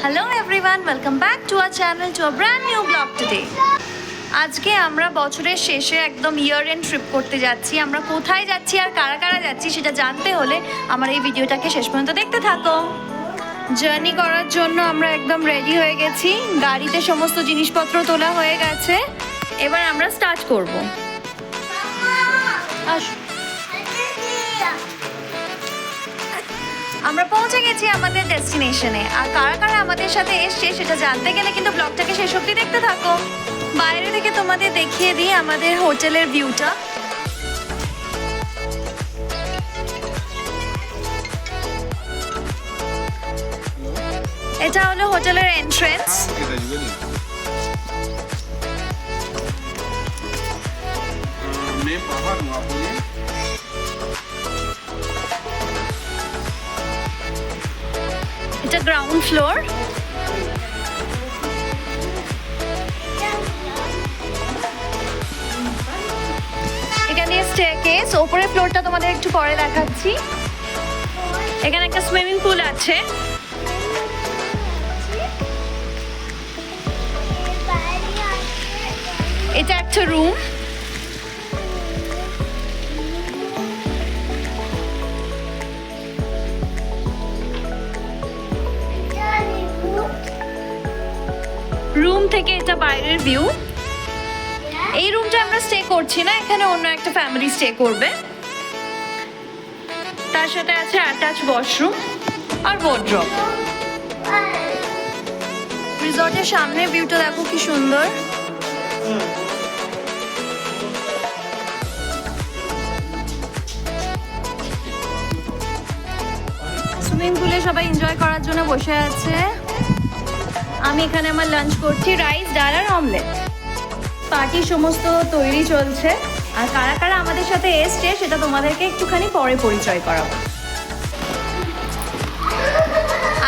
Hello everyone, welcome back to our channel to a brand new vlog today. আজকে আমরা বছরের শেষে একদম ইয়ার এন্ড ট্রিপ করতে যাচ্ছি। আমরা কোথায় যাচ্ছি আর কারা কারা যাচ্ছি সেটা জানতে হলে আমার এই ভিডিওটাকে শেষ পর্যন্ত দেখতে থাকো। জার্নি করার জন্য আমরা একদম রেডি হয়ে গেছি, গাড়িতে সমস্ত জিনিসপত্র তোলা হয়ে গেছে। এবার আমরা স্টার্ট করব। আমরা পৌঁছে গেছি আমাদের ডেস্টিনেশনে। আর কারা কারা আমাদের সাথে এসছে সেটা জানতে গেলে কিন্তু ব্লগটাকে শেষ অবধি দেখতে থাকো। বাইরে থেকে তোমাদের দেখিয়ে দিই আমাদের হোটেলের ভিউটা। এটা হলো হোটেলের এন্ট্রেন্স। এটা গ্রাউন্ড ফ্লোর। এখানে স্টেয়ারকেস, উপরের ফ্লোরটা তোমাদের একটু পরে দেখাচ্ছি। এখানে একটা সুইমিং পুল আছে। এটা একটা রুম। রুম থেকে এটা বাইরের ভিউ। এই রুমটা আমরা স্টে করছি না, এখানে অন্য একটা ফ্যামিলি স্টে করবে। তার সাথে আছে অ্যাটাচ ওয়াশরুম আর ওয়ার্ড্রপ। রিসর্টের সামনের ভিউটা দেখো কি সুন্দর। সুইমিং পুলে সবাই এনজয় করার জন্য বসে আছে। আমি এখানে আমার লাঞ্চ করছি, রাইস, ডাল আর অমলেট। পার্টি সমস্ত তৈরি চলছে। আর কারা কারা আমাদের সাথে এসছে সেটা তোমাদেরকে একটুখানি পরে পরিচয় করাবো।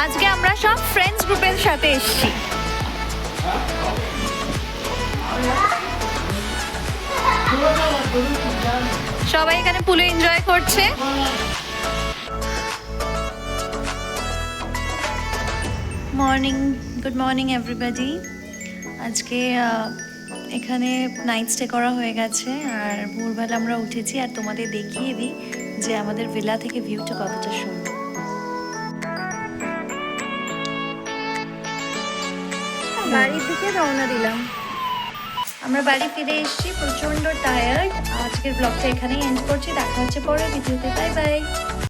আজকে আমরা সব ফ্রেন্ডস গ্রুপের সাথে এসছি। সবাই এখানে পুলে এনজয় করছে। Good morning everybody. আজকে এখানে নাইট স্টে করা হয়ে গেছে আর ভোরবেলা আমরা উঠেছি। আর তোমাদের দেখিয়ে দিই যে আমাদের ভিলা থেকে ভিউটা কতটা সুন্দর। বাড়ির দিকে রওনা দিলাম। আমরা বাড়ি ফিরে এসেছি, প্রচন্ড টায়ার্ড। আজকের ব্লগটা এখানেই এন্ড করছি। দেখা হচ্ছে পরের ভিডিওতে। Bye bye.